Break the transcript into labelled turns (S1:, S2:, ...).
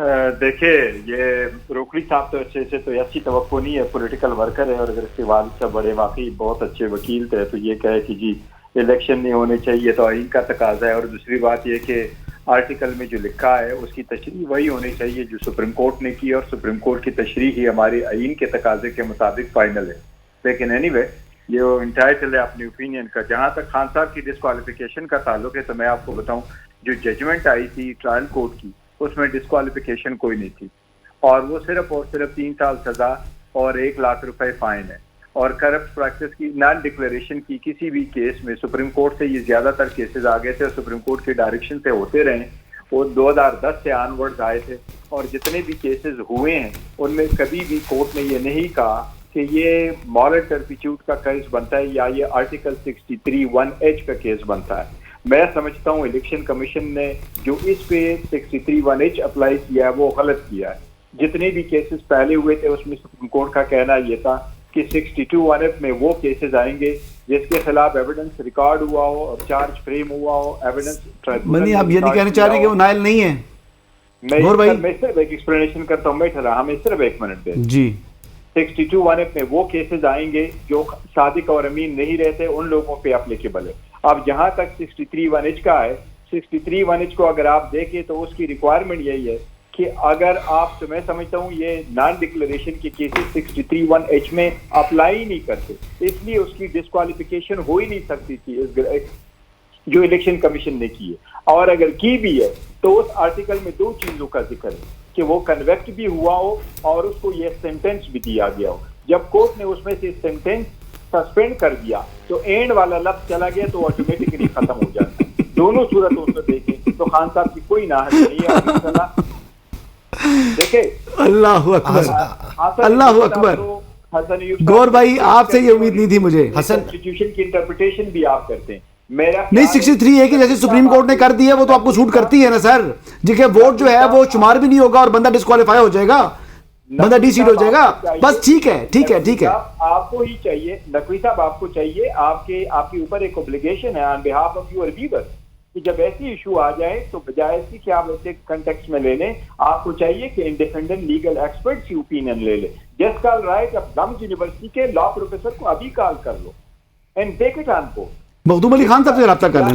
S1: देखिए, ये रोकड़ी साहब तो अच्छे से तो ऐसी तवक्को नहीं है, पॉलिटिकल वर्कर है। और अगर इसके वालिद साहब बड़े वाकई बहुत अच्छे वकील थे तो ये कहे कि जी इलेक्शन नहीं होने चाहिए तो आइन का तकाजा है। और दूसरी बात ये कि आर्टिकल में जो लिखा है उसकी तशरीह वही होनी चाहिए जो सुप्रीम कोर्ट ने की, और सुप्रीम कोर्ट की तशरीह ही हमारे आइन के तकाजे के मुताबिक फाइनल है। लेकिन एनीवे ये इंटाइटल है अपनी ओपिनियन का। जहाँ तक खान साहब की डिस्क्वालिफिकेशन का ताल्लुक है तो मैं आपको बताऊं, जो जजमेंट आई थी ट्रायल कोर्ट की उसमें डिस्क्वालिफिकेशन कोई नहीं थी, और वो सिर्फ और सिर्फ 3 साल सजा और 1 लाख रुपए फाइन है। और करप्ट प्रैक्टिस की नॉन डिक्लेरेशन की किसी भी केस में सुप्रीम कोर्ट से ये ज्यादातर केसेस आ गए थे, सुप्रीम कोर्ट के डायरेक्शन से होते रहे। वो 2010 से ऑनवर्ड्स आए थे, और जितने भी केसेस हुए हैं उनमें कभी भी कोर्ट ने ये नहीं कहा कि ये मॉरल टर्पिट्यूड का केस बनता है या ये आर्टिकल 63(1)H का केस बनता है। मैं समझता हूँ इलेक्शन कमीशन ने जो इस पे 63(1)H अप्लाई किया है वो गलत किया है। जितने भी केसेस पहले हुए थे उसमें सुप्रीम कोर्ट का कहना ये था कि 62(1)F में वो केसेस आएंगे जिसके खिलाफ एविडेंस रिकॉर्ड हुआ हो और चार्ज फ्रेम हुआ हो, एविडेंस
S2: मनी आप ये नहीं कहना चाह रहे कि वो नायल नहीं है?
S1: मैं सिर्फ एक एक्सप्लेनेशन करता हूँ, मैं ठहरा, हमें सिर्फ 1 मिनट दे जी। 62(1)F में वो केसेस आएंगे जो सादिक और अमीन नहीं रहते, उन लोगों पे एप्लीकेबल है। अब जहां तक 63(1)H का है, 63(1)H को अगर आप देखें तो उसकी रिक्वायरमेंट यही है कि अगर आप, तो मैं समझता हूं ये नॉन डिक्लेरेशन के केसेस 63(1)H में अप्लाई ही नहीं करते, इसलिए उसकी डिस्क्वालिफिकेशन हो ही नहीं सकती थी जो इलेक्शन कमीशन ने की है। और अगर की भी है तो उस आर्टिकल में 2 चीजों का जिक्र है कि वो कन्वेक्ट भी हुआ हो और उसको ये सेंटेंस भी दिया गया हो। जब कोर्ट ने उसमें से सेंटेंस सस्पेंड कर दिया तो एंड वाला लफ्ज चला गया तो ऑटोमेटिकली खत्म हो जाता है। दोनों सूरतों से देखें तो खान साहब की कोई नाहक नहीं है। देखे,
S2: अल्लाह अकबर, अल्लाह अकबर। गौर भाई आपसे ये उम्मीद नहीं थी मुझे।
S1: कॉन्स्टिट्यूशन की इंटरप्रिटेशन भी आप करते हैं, मेरा
S2: नहीं 63 है कि जैसे सुप्रीम कोर्ट ने कर दिया वो तो आपको सूट करती है ना सर, जिसके वोट जो है वो शुमार भी नहीं होगा और बंदा डिस्क्वालीफाई हो जाएगा, बंदा डीसीट हो जाएगा। बस ठीक है, ठीक है, ठीक है।
S1: आपको ही चाहिए नकवी साहब, आपको चाहिए, आपके ऊपर एक ऑब्लिगेशन है on behalf of your viewers कि जब ऐसी इशू आ जाए तो बजाय इसकी कि आप ऐसे कंटेक्स्ट में ले लें, आपको चाहिए कि इंडिपेंडेंट लीगल एक्सपर्ट की ओपिनियन ले ले। जस्ट कॉल राइट, अब गम्स यूनिवर्सिटी के लॉ प्रोफेसर को अभी कॉल कर लो and take it on board.
S2: Makhdoom Ali Khan साहब से रब्ता कर लें।